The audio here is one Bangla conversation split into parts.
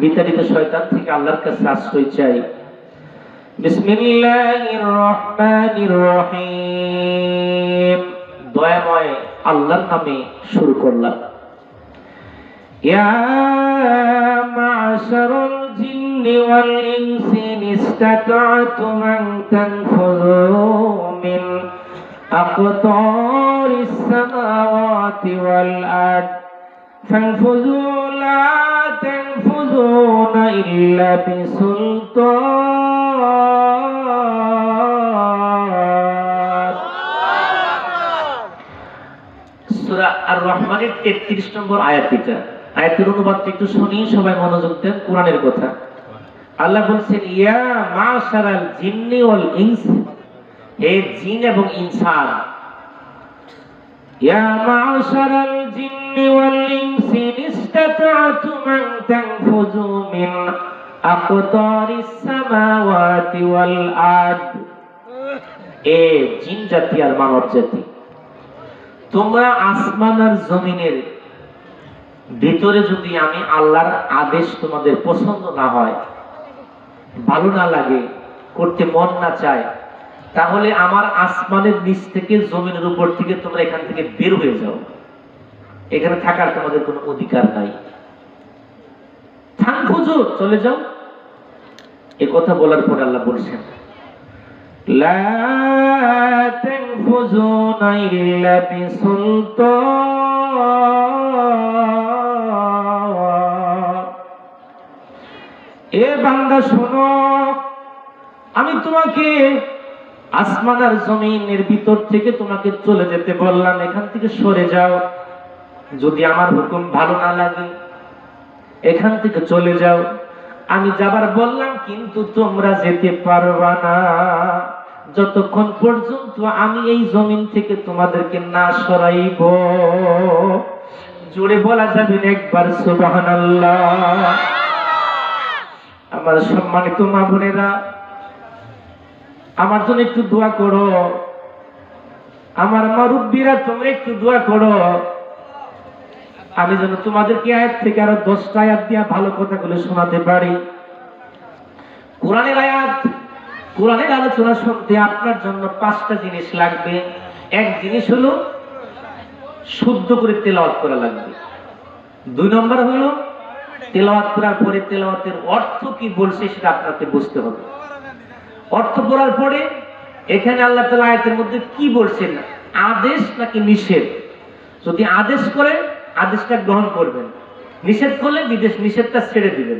বিতাড়িত শয়তান থেকে আল্লাহর কাছে আশ্রয় চাই। বিসমিল্লাহির রহমানির রহিম। দয়াময় আল্লাহর নামে শুরু করলাম। ইয়া মা'শারাল জিন্নি ওয়াল ইনসি ইসতাতা'তুম আন তানফুযু মিন আকতারিস সামাওয়াতি ওয়াল আরদ ফানফুযু লা তানফুযুনা ইল্লা বিসুলতান। সূরা আর-রহমানের 33 নম্বর আয়াত এটা। আয়াতের অনুবাদটা একটু শুনি, সবাই মনোযোগ দেন। কোরআনের কথা আল্লাহ বলছেন, ইয়া মা'শারাল জিন্নি ওয়াল ইনস, হে জিন এবং ইনসান। ইয়া মা'শারাল জিন্নি ওয়াল ইনসি ইসতাতা'তুম আন তানফুযু মিন আকতারিস সামাওয়াতি ওয়াল আরদ। এ জিন জাতি আর মানব জাতি, তোমরা আসমান আর জমিনের ভিতরে যদি আমি আল্লাহর আদেশ তোমাদের পছন্দ না হয়, ভালো না লাগে, করতে মন না চায়, তাহলে আমার আসমানের নিচ থেকে জমিনের উপর থেকে তোমরা এখান থেকে বের হয়ে যাও। এখানে থাকার তোমাদের কোনো অধিকার নাই। থানফুজু, চলে যাও। এ কথা বলার পর আল্লাহ বলছেন, লা তানফুজুনা ইল্লা বিসুলতান। এ বান্দা শোনো, আমি তোমাকে আসমান আর জমিনের ভিতর থেকে তোমাকে চলে যেতে বললাম, এখান থেকে সরে যাও। যদি আমার হুকুম ভালো না লাগে এখান থেকে চলে যাও। আমি যাবার বললাম, কিন্তু তোমরা যেতে পারবা না যতক্ষণ পর্যন্ত আমি এই জমিন থেকে তোমাদেরকে না সরাইব। জোরে বলা যাবে না একবার সুবহানাল্লাহ? আমার সম্মানিত মা বোনেরা, আমার জন্য একটু দোয়া করো। আমার মুরব্বীরা, তোমরা একটু দোয়া করো, আমি যেন তোমাদেরকে আয়াত থেকে আরো 10টা আয়াত দিয়ে ভালো কথাগুলো শোনাতে পারি। কোরআনের আয়াত, কোরআনের আলোচনা শুনতে আপনার জন্য 5টা জিনিস লাগবে। এক জিনিস হলো শুদ্ধ করে তেলাওয়াত করা লাগবে। 2 নম্বর হলো তেলাওয়াত করার পরে তেলাওয়াতের অর্থ কি বলছে সেটা আপনাকে বুঝতে হবে। অর্থ পড়ার পরে এখানে আল্লাহ তাআলা আয়াতের মধ্যে কি বলছেন, আদেশ নাকি নিষেধ। যদি আদেশ করে আদেশটা গ্রহণ করবেন, নিষেধ করলে নিষেধটা ছেড়ে দিবেন।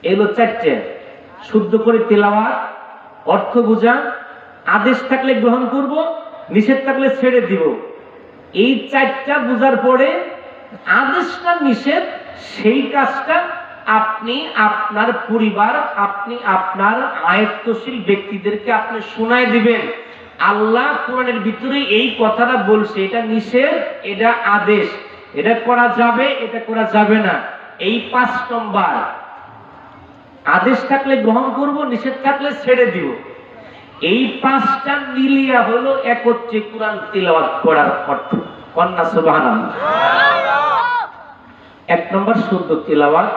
এগুলো 4টে। শুদ্ধ করে তেলাওয়াত, অর্থ বোঝা, আদেশ থাকলে গ্রহণ করব, নিষেধ থাকলে ছেড়ে দিব। এই 4টা বোঝার পরে আদেশ না নিষেধ, সেই কাজটা আপনি আপনার পরিবার, আপনি আপনার আয়ত্তশীল ব্যক্তিদেরকে আপনি শোনায় দিবেন। আল্লাহ কোরআনের ভিতরে এই কথাটা বলছে, এটা নিষেধ, এটা আদেশ, এটা করা যাবে, এটা করা যাবে না। এই 5 নম্বর। আদেশ থাকলে গ্রহণ করব, নিষেধ থাকলে ছেড়ে দিব। এই 5টা মিলিয়া হলো একত্রে কোরআন তিলাওয়াত করার অর্থ। কন্যা সুবহানাল্লাহ। 1 নম্বর শুদ্ধ তিলাওয়াত,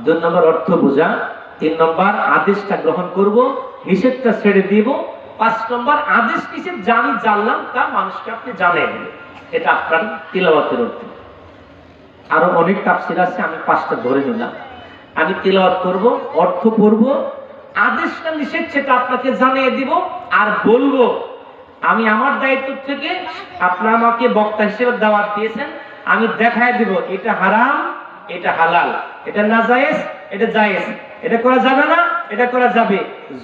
2 নম্বর অর্থ বোঝা, 3 নম্বর আদেশটা গ্রহণ করব, নিষেধটা ছেড়ে দিব, 5 নম্বর আদেশ নিষেধ জানি জানলাম তা মানুষকে আপনি জানেন। এটা আপনার তিলাওয়াতের অর্থ। আরো অনেক তাফসীর আছে, আমি 5টা ধরে নিলাম। আমি তিলাওয়াত করব, অর্থ পড়ব, আদেশটা নিষেধ সেটা আপনাকে জানিয়ে দিব, আর বলবো আমি আমার দায়িত্ব থেকে, আপনি আমাকে বক্তা হিসেবে দাওয়াত দিয়েছেন, আমি দেখায় দিব এটা হারাম, এটা হালাল, এটা নাজায়েজ, এটা জায়েজ, এটা করা যাবে না, এটা করা যাবে।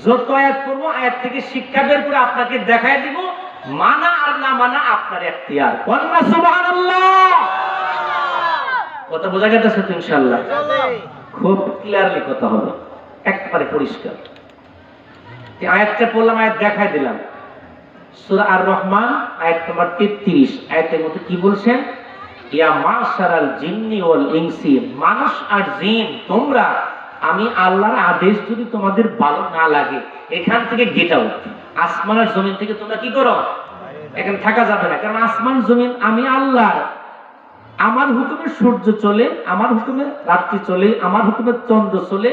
যত আয়াত পড়বো আয়াত থেকে শিক্ষা বের করে আপনাকে দেখায় দিব। মানা আর না মানা আপনার এখতিয়ার। কন্যা সুবহানাল্লাহ। কথা বোঝা গেছে তো? ইনশাআল্লাহ খুব ক্লিয়ারলি কথা হবে, একবারে পরিষ্কার। এই আয়াতটা পড়লাম, আয়াত দেখায় দিলাম। সূরা আর-রহমান আয়াত নম্বর 33। আয়াতের মধ্যে কি বলছেন? ইয়া মা'শারাল জিন্নি ওয়াল ইনসি, মানুষ আর জিন তোমরা, আমি আল্লাহর আদেশ যদি তোমাদের ভালো না লাগে এখান থেকে গেট আউট। আসমান আর জমিন থেকে তোমরা কি করো? এখানে থাকা যাবে না, কারণ আসমান জমিন আমি আল্লাহর। আমার হুকুমে সূর্য চলে, আমার হুকুমে রাত্রি চলে, আমার হুকুমে চন্দ্র চলে,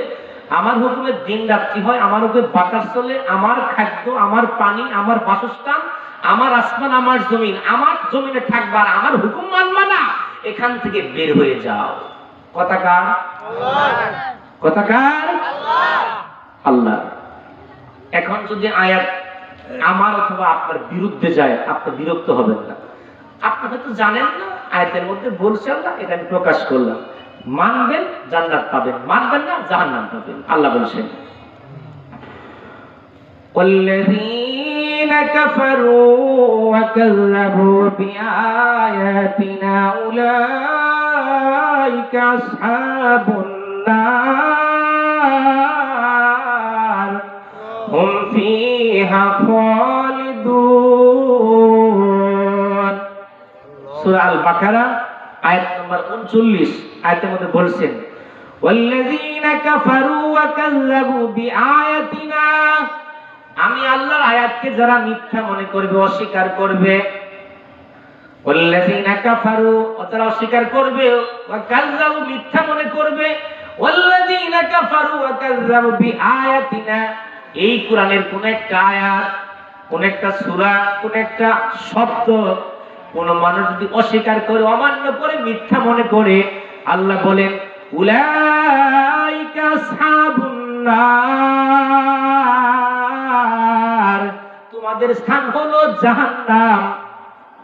আমার হুকুমে দিন রাত্রি হয়, আমার হুকুমে বাতাস চলে, আমার খাদ্য, আমার পানি, আমার বাসস্থান, আমার আসমান, আমার জমিন, আমার জমিনে থাকবার, আমার হুকুম মানবা না, এখান থেকে বের হয়ে যাও। কথা কার? কথা কার? আল্লাহ। এখন যদি আয়াত আমার অথবা আপনার বিরুদ্ধে যায়, আপনি বিরক্ত হবেন না। আপনি হয়তো জানেন না আয়াতের মধ্যে বলছে আল্লাহ, এটা আমি প্রকাশ করলাম। মানবেন জান্নাত পাবেন, মানবেন না জাহান্নাম পাবেন। আল্লাহ বলছেন والذين كفروا وكذبوا بآياتنا أولئك أصحاب النار هم فيها خالدون। সূরা আল বাকারা আয়াত নম্বর 39 আয়াতের মধ্যে বলছেন ওয়াল্লাযীনা কাফারু ওয়া কাযযাবু বিআয়াতিনা, আমি আল্লাহর আয়াতকে যারা মিথ্যা মনে করবে, অস্বীকার করবে, ওয়াল্লাযীনা কাফারু, যারা অস্বীকার করবে, ওয়া কাযযাবু মিথ্যা মনে করবে, ওয়াল্লাযীনা কাফারু ওয়া কাযযাবু বিআয়াতিনা, এই কোরআনের কোন একটা আয়াত, কোন একটা সূরা, কোন একটা শব্দ কোন মানুষ যদি অস্বীকার করে, অমান্য করে, মিথ্যা মনে করে, আল্লাহ বলেন উলাইকা আসহাবুন নার, তোমাদের স্থান হলো জাহান্নাম,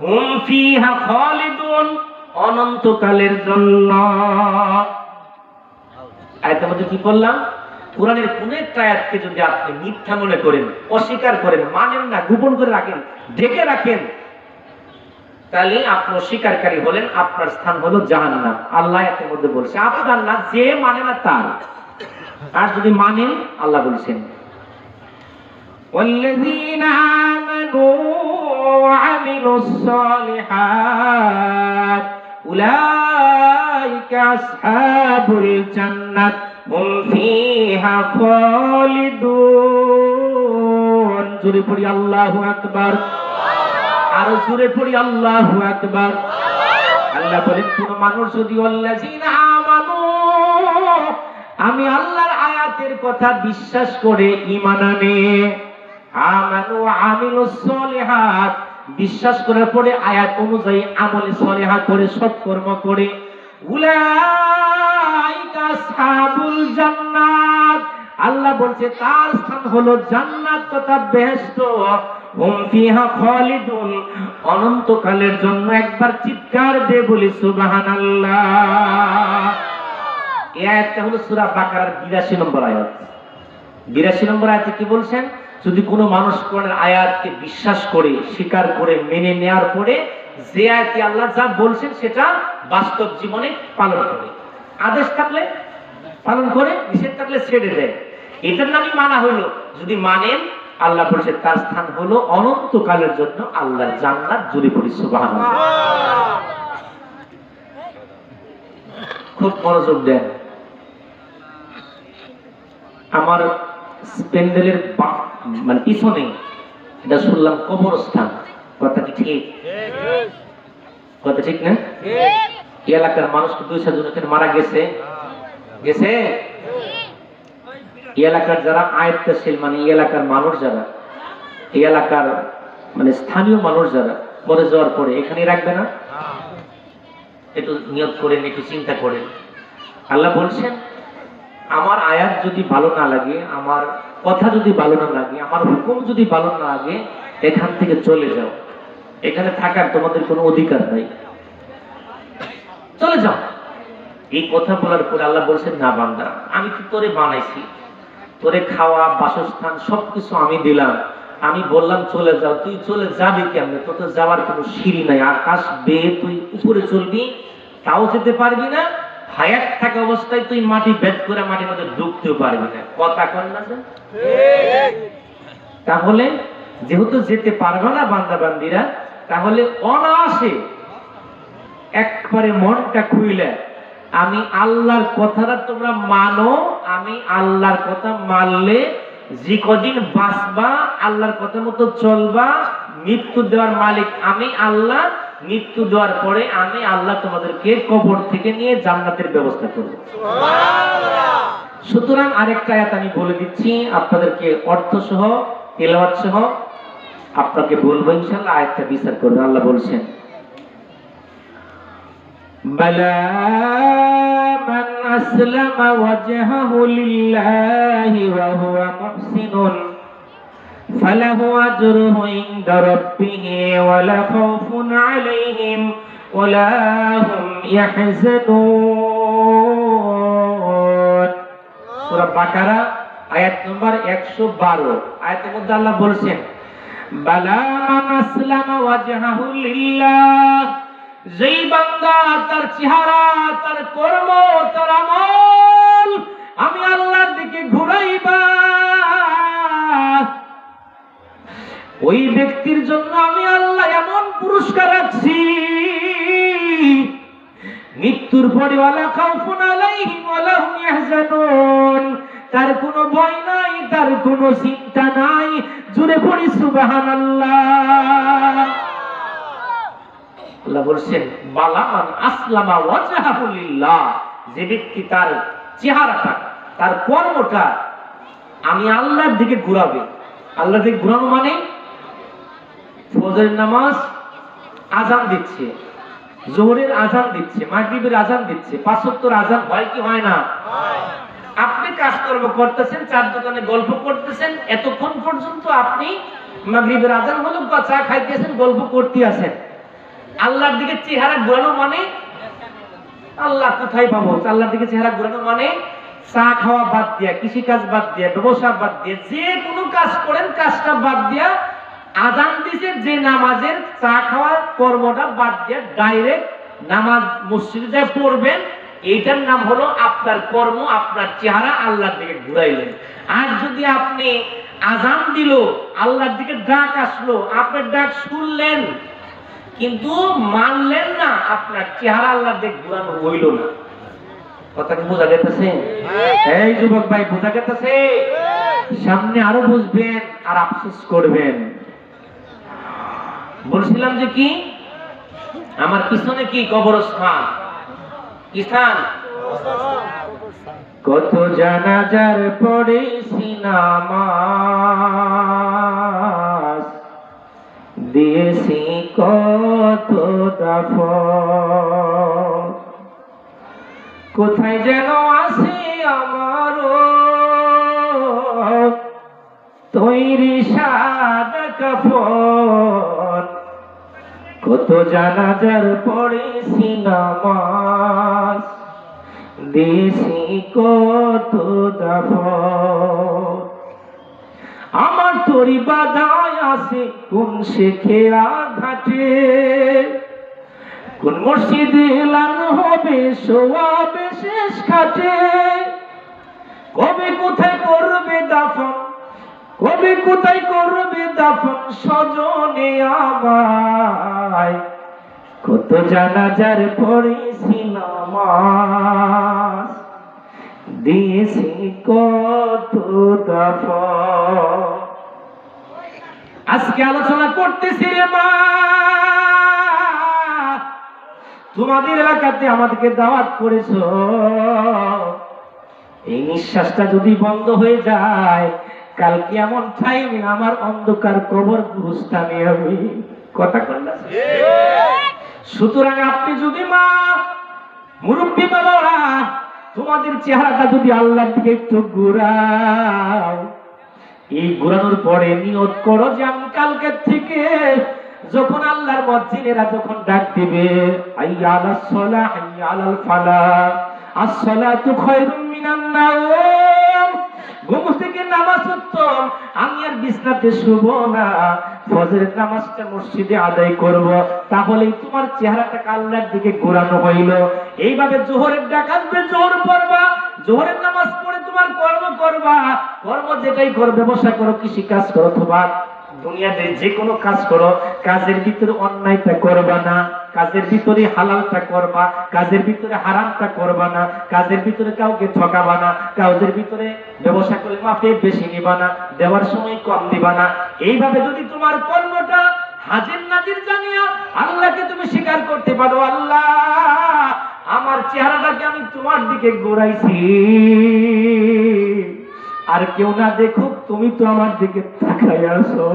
হুম ফিহা খালিদুন, অনন্তকালের জন্য। আয়াতের মধ্যে কি বললাম? কোরআনের কোন একটা আয়াতকে যদি আপনি মিথ্যা মনে করেন, অস্বীকার করেন, মানেন না, গোপন করে রাখেন, ঢেকে রাখেন, তাহলে আপনি অস্বীকারী হলেন, আপনার স্থান হলো জাহান্নাম। আল্লাহ আয়াতের মধ্যে বলছে আপনার না, যে মানে না তার। আর যদি মানেন, আল্লাহ বলছেন ওয়াল্লাযীনা আমানু ওয়া আমিলুস সালিহাত উলাইকা আসহাবুল জান্নাত হুম ফিহা খালিদুন। জোরে পড়ি আল্লাহু আকবার, আরো জোরে পড়ি আল্লাহু আকবার। আল্লাহ বলেন কোন মানুষ যদি ওয়াল্লাযীনা আমানু, আমি আল্লাহর আয়াতের কথা বিশ্বাস করে ঈমান আনে, আমানু ওয়া আমিলুস সালিহাত, বিশ্বাস করার পরে আয়াত অনুযায়ী আমলে সালিহা করে, সৎকর্ম করে, উলাইকা আসহাবুল জান্নাত, আল্লাহ বলছে তার স্থান হলো জান্নাত তথা বেহেশত, হুম ফিহা খালিদুন, অনন্তকালের জন্য। একবার চিৎকার দিয়ে বলি সুবহানাল্লাহ। এই আয়াতটা হলো সূরা বাকারার 82 নম্বর আয়াত। 82 নম্বর আয়াতে কি বলছেন? যদি কোনো মানুষ কোরআনের আয়াতকে বিশ্বাস করে, স্বীকার করে, মেনে নেওয়ার পরে যে আয়াতে আল্লাহ যা বলছেন সেটা বাস্তব জীবনে পালন করে, আদেশ থাকলে পালন করে, নিষেধ থাকলে ছেড়ে দেয়, এটার নামই মানা হলো। যদি মানেন, আল্লাহ বলছে তার স্থান হলো অনন্তকালের জন্য আল্লাহর জান্নাত। জোরে পড়ি সুবহানাল্লাহ। খুব মনোযোগ দেন। আমার প্যান্ডেলের মানে পিছনে এটা শুনলাম কবরস্থান। কথা কি ঠিক? কথা ঠিক না? এই এলাকার মানুষ তো 200 জন মারা গেছে, গেছে। এই এলাকার যারা আয়ত্তশীল, মানে এই এলাকার মানুষ যারা, এই এলাকার মানে স্থানীয় মানুষ যারা মরে যাওয়ার পরে এখানে রাখবে না, একটু নিয়ত করেন, একটু চিন্তা করেন। আল্লাহ বলছেন আমার আয়াত যদি ভালো না লাগে, আমার কথা যদি ভালো না লাগে, আমার হুকুম যদি ভালো না লাগে, এখান থেকে চলে যাও। এখানে থাকার তোমাদের কোনো অধিকার নাই, চলে যাও। এই কথা বলার পরে আল্লাহ বলছেন না বান্দা, আমি তো তোরে বানাইছি, তোরে খাওয়া, বাসস্থান সবকিছু আমি দিলাম, আমি বললাম চলে যাও, তুই চলে যাবি কেমনে? তোর তো যাওয়ার কোনো সিঁড়ি নাই, আকাশ বেয়ে তুই উপরে চলবি তাও যেতে পারবি না, হায়াত থাকা অবস্থায় তুই মাটি ভেদ করে মাটির মধ্যে ঢুকতেও পারবি না। কথা কন না? তাহলে যেহেতু যেতে পারবে না বান্দা বান্দিরা, তাহলে অনায়াসে একবারে মনটা খুইলে আমি আল্লাহর কথাটা তোমরা মানো, আমি আল্লাহর কথা মানলে যে কদিন বাঁচবা, আল্লাহর কথা মতো চলবা, মৃত্যু দেওয়ার মালিক আমি আল্লাহ, মৃত্যু দেওয়ার পরে আমি আল্লাহ তোমাদেরকে কবর থেকে নিয়ে জান্নাতের ব্যবস্থা করব। সুতরাং আরেকটা আয়াত আমি বলে দিচ্ছি আপনাদেরকে, অর্থ সহ তেলাওয়াত সহ আপনাকে বলবো, ইনশাআল্লাহ আয়াতটা বিচার করবেন। আল্লাহ বলছেন, বালা মান আসলামা ওয়াজহাহু লিল্লাহি ওয়া হুয়া মুহসিনুন ফালাহু আজরুহু ইনদা রাব্বিহি ওয়া লা খাউফুন আলাইহিম ওয়া লা হুম ইয়াহজানুন। সূরা বাকারা আয়াত নম্বর 112। আয়াতের মধ্যে আল্লাহ বলছেন, বালা মান আসলামা ওয়াজহাহু লিল্লাহ, যেই বান্দা তার চেহারা, তার কর্ম, তার আমল আমি আল্লাহর দিকে ঘুরাইবা, ওই ব্যক্তির জন্য আমি আল্লাহ এমন পুরস্কার রাখছি, মৃত্যুর পরে ওয়ালা খাউফুন আলাইহিম ওয়ালা হুম ইয়াহজানুন, তার কোনো ভয় নাই, তার কোনো চিন্তা নাই। জোরে পড়ি সুবহানাল্লাহ। আল্লাহ বলছেন, বালা মান আসলামা ওয়াজহাহু লিল্লাহ, যে ব্যক্তি তার চেহারাটা, তার কর্মটা আমি আল্লাহর দিকে ঘুরাবে। আল্লাহর দিকে ঘুরানো মানে ফজরের নামাজ আজান দিচ্ছে, জোহরের আজান দিচ্ছে, মাগরিবের আজান দিচ্ছে, পাঁচ ওয়াক্তের আজান হয় কি হয় না? আপনি কাজকর্ম করতেছেন, চার দোকানে গল্প করতেছেন, এতক্ষণ পর্যন্ত আপনি মাগরিবের আজান হলো বা চা খাইতেছেন, গল্প করতে আছেন। আল্লাহর দিকে চেহারা ঘোরানো মানে আল্লাহ কোথায় পাবো? আল্লাহর দিকে চেহারা ঘোরানো মানে চা খাওয়া বাদ দিয়া, কৃষি কাজ বাদ দিয়া, ব্যবসা বাদ দিয়া, যে কোনো কাজ করেন কাজটা বাদ দিয়া, আজান দিছে যে নামাজের চা খাওয়ার কর্মটা বাদ দিয়া ডাইরেক্ট নামাজ মসজিদে যায় পড়বেন, এইটার নাম হলো আপনার কর্ম, আপনার চেহারা আল্লাহর দিকে ঘুরাইলেন। আর যদি আপনি আজান দিল, আল্লাহর দিকে ডাক আসলো, আপনার ডাক শুনলেন কিন্তু মানলেন না, আপনার চেহারা আল্লাহর দিকে ঘুরানো হইল না। কথা কি বোঝা গেছে? এই যুবক ভাই, বোঝা গেছে? সামনে আরো বুঝবেন আর আফসোস করবেন। বলছিলাম যে কি আমার পিছনে কি কবরস্থান, কি স্থান? কত জানাজার পড়েছি নামাজ, দিয়েছি কত দাফন, কোথায় যেন আছে আমারও তৈরি সাদা কাফন, কত জানাজার পড়েছি নামাজ, দিয়েছি কত দাফন, আমার তরি বাধায় আছে কোন শেখেরা ঘাটে, কোন মসজিদে এলানো হবে সোয়াবে শেষ খাটে, কবে কোথায় করবে দাফন, কবে কোথায় করবে দাফন স্বজনে আমায়, কত জানাজার পড়েছি নামাজ, দিয়েছি কত দাফন। আজকে আলোচনা করতেছি রে মা, তোমাদের এলাকাতে আমাদেরকে দাওয়াত করেছো, এই নিঃশ্বাসটা যদি বন্ধ হয়ে যায়, কালকে এমন টাইমে আমার অন্ধকার কবর বুঝতামই আমি। কথা কন্যা, সুতরাং আপনি যদি মা, মুরব্বী বাবারা, তোমাদের চেহারাটা যদি আল্লাহর দিকে একটু ঘুরাও, এই ঘুরানোর পরে নিয়ত করো যে আমি কালকে থেকে যখন আল্লাহর মুয়াজ্জিনেরা যখন ডাক দিবে, হাইয়া আলাস সালাহ হাইয়া আলাল ফালাহ, আস-সালাতু খায়রুম মিনান নাওম, ঘুম থেকে নামাজ উত্তম, আমি আর বিছনাতে শুব না, ফজরের নামাজটা মসজিদে আদায় করব, তাহলেই তোমার চেহারাটা আল্লাহর দিকে ঘোরানো হইল। এইভাবে জোহরের ডাক আসবে, জোহর পড়বা, জোহরের নামাজ পড়ে তোমার কর্ম করবা, কর্ম যেটাই করো, ব্যবসা করো, কৃষি কাজ করো, অথবা দুনিয়াতে যে কোনো কাজ করো, কাজের ভিতরে অন্যায়টা করবা না, কাজের ভিতরে হালালটা করবা, কাজের ভিতরে হারামটা করবা না, কাজের ভিতরে কাউকে ঠকাবা না, কাজের ভিতরে ব্যবসা করে মাপে বেশি নিবা না, দেওয়ার সময় কম দিবা না। এইভাবে যদি তোমার কর্মটা হাজির নাজির জানিয়া আল্লাহকে তুমি স্বীকার করতে পারো, আল্লাহ আমার চেহারাটাকে আমি তোমার দিকে ঘুরাইছি, আর কেউ না দেখুক, তুমি তো আমার দিকে তাকাই আছো।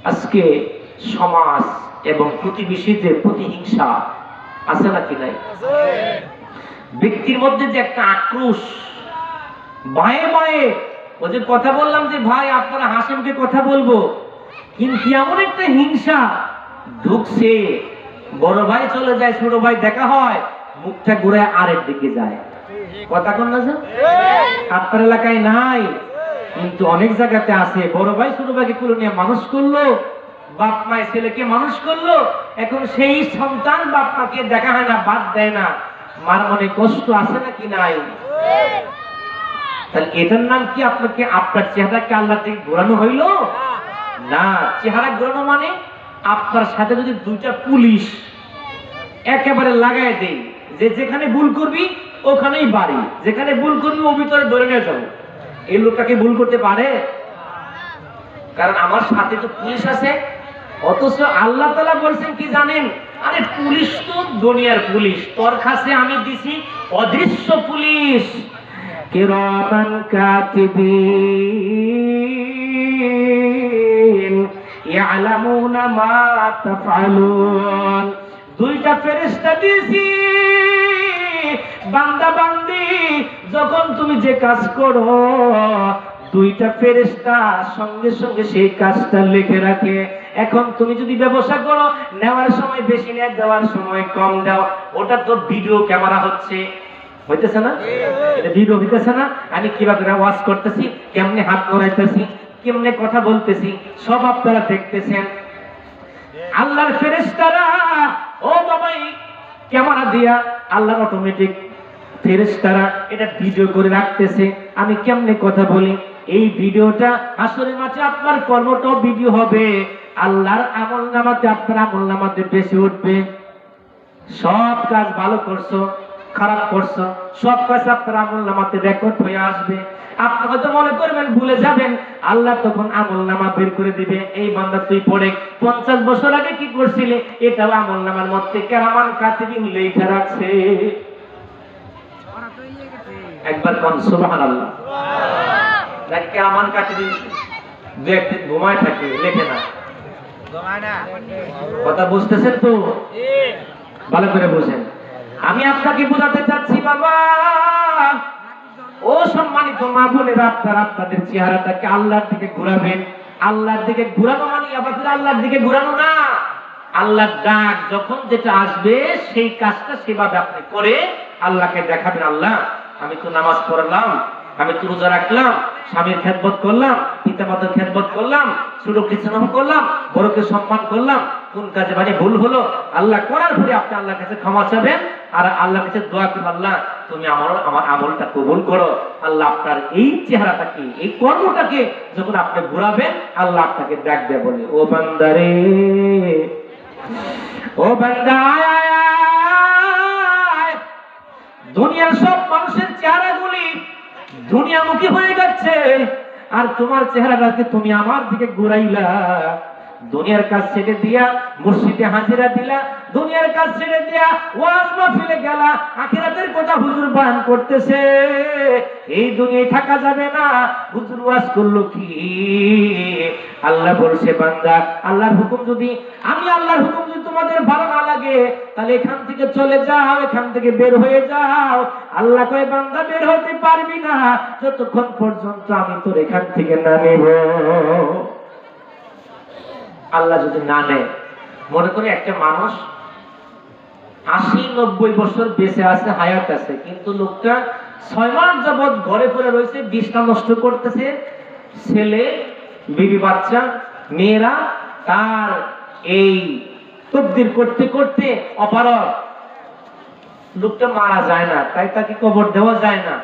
আজকে সমাজ এবং প্রতিবেশীদের প্রতিহিংসা আছে নাকি নাই? ব্যক্তির মধ্যে যে একটা আক্রোশ, ভয়ে ভয়ে, ওই যে কথা বললাম যে ভাই আপনারা হাসেমকে কথা বলবো, কিন্তু এমন একটা হিংসা ঢুকছে, বড় ভাই চলে যায়, ছোট ভাই দেখা হয়, মুখটা ঘুরে আরেক দিকে যায়। কথা কোন না? আপনার এলাকায় নাই, কিন্তু অনেক জায়গাতে আছে। বড় ভাই ছোট ভাইকে কুলে নিয়ে মানুষ করলো, বাপ মায়ের ছেলেকে মানুষ করলো, এখন সেই সন্তান বাপ মাকে দেখা হয় না, বাদ দেয় না, মার মনে কষ্ট আছে নাকি নাই? তাহলে এটার নাম কি? আপনাকে আপনার চেহারাকে আল্লাহ থেকে ঘোরানো হইল না। চেহারা ঘোরানো মানে আপনার সাথে যদি দুইটা পুলিশ একেবারে লাগাই দেয়, যে যেখানে ভুল করবি ওখানেই বাড়ি, যেখানে ভুল করবি ও ভিতরে ধরে নিয়ে যাবো, এই লোকটাকে ভুল করতে পারে? কারণ আমার সাথে তো পুলিশ আছে। অথচ আল্লাহ তাআলা বলছেন কি জানেন? আরে পুলিশ তো দুনিয়ার পুলিশ, তোর কাছে আমি দিছি অদৃশ্য পুলিশ, কিরামান কাতিবিন ইয়ালামুনা মা তাফআলুন। দুইটা ফেরেশতা দিয়েছি, বান্দা বান্দি যখন তুমি যে কাজ করো, দুইটা ফেরেশতা সঙ্গে সঙ্গে সেই কাজটা লিখে রাখে। এখন তুমি যদি ব্যবসা করো, নেওয়ার সময় বেশি নেয়, দেওয়ার সময় কম দাও, ওটা তো ভিডিও ক্যামেরা হচ্ছে, হইতেছে না? এটা ভিডিও হইতেছে না? আমি কিভাবে ওয়াজ করতেছি, কেমনে হাত নড়াইতেছি, কেমনে কথা বলতেছি, সব আপনারা দেখতেছেন। আল্লাহর ফেরেশতারা ও বাবাই ক্যামেরা দিয়া, আল্লাহর অটোমেটিক ফেরেশতারা এটা ভিডিও করে রাখতেছে, আমি কেমনে কথা বলি। এই ভিডিওটা আসলে মাঝে আপনার কর্মটাও ভিডিও হবে, আল্লাহর আমলনামাতে আপনার আমলনামাতে বেশি উঠবে। সব কাজ ভালো করছো, খারাপ করছো, সব কাজ আপনার আমলনামাতে রেকর্ড হয়ে আসবে। আপনি হয়তো মনে করবেন, ভুলে যাবেন, আল্লাহ তখন আমলনামা বের করে দিবে। এই বান্দা তুই পড়ে 50 বছর আগে কি করছিলে, এটাও আমলনামার মধ্যে কিরামান কাতিবিন লেখা রাখছে। একবার কোন সুবহানাল্লাহ। নাকি কিরামান কাতিবিন দু একদিন ঘুমায় থাকে, লেখে না, কথা বুঝতেছেন তো? ভালো করে বুঝেন। আমি আপনাকে বোঝাতে চাচ্ছি বাবা, ও সম্মানিত মা বোনেরা, আপনারা আপনাদের চেহারাটাকে আল্লাহর দিকে ঘুরাবেন। আল্লাহর দিকে ঘুরানো মানে আবার আল্লাহর দিকে ঘুরানো না। আল্লাহর ডাক যখন যেটা আসবে সেই কাজটা সেভাবে আপনি করে আল্লাহকে দেখাবেন। আল্লাহ আমি তো নামাজ পড়লাম, আমি তো রোজা রাখলাম, স্বামীর খেদমত করলাম, পিতা মাতার খেদমত করলাম, ছোটকে স্নেহ করলাম, বড়কে সম্মান করলাম, কোন কাজে মানে ভুল হলো, আল্লাহ করার পরে আপনি আল্লাহর কাছে ক্ষমা চাবেন আর আল্লাহর কাছে দোয়া করবেন, আল্লাহ তুমি আমার আমলটা কবুল করো। আল্লাহ আপনার এই চেহারাটাকে, এই কর্মটাকে যখন আপনি ঘুরাবেন, আল্লাহ আপনাকে দেখবে, বলে ও বান্দারে, ও বান্দা, দুনিয়ার সব মানুষের চেহারাগুলি দুনিয়ামুখী হয়ে যাচ্ছে, আর তোমার চেহারাটাকে তুমি আমার দিকে ঘুরাইলা। দুনিয়ার কাজ ছেড়ে দিয়া মসজিদে হাজিরা দিলা, দুনিয়ার কাজ ছেড়ে দিয়া ওয়াজ মাহফিলে গেলা, আখিরাতের কথা হুজুর বয়ান করতেছে, এই দুনিয়ায় থাকা যাবে না। হুজুর ওয়াজ করলো কি? আল্লাহ বলছে বান্দা, আল্লাহর হুকুম যদি, আমি আল্লাহর হুকুম যদি তোমাদের ভালো না লাগে, তাহলে এখান থেকে চলে যাও, এখান থেকে বের হয়ে যাও। আল্লাহ কয় বান্দা বের হতে পারবি না যতক্ষণ পর্যন্ত আমি তোর এখান থেকে না নেব। আল্লাহ যদি না নেয়, মনে করে একটা মানুষ 80-90 বছর বেঁচে আছে, হায়াত আছে, কিন্তু লোকটা 6 মাস যাবৎ ঘরে পড়ে রয়েছে, বিছনা নষ্ট করতেছে, ছেলে বিবি বাচ্চা মেয়েরা তার এই তকদির করতে করতে অপারগ, লোকটা মারা যায় না, তাই তাকে কবর দেওয়া যায় না।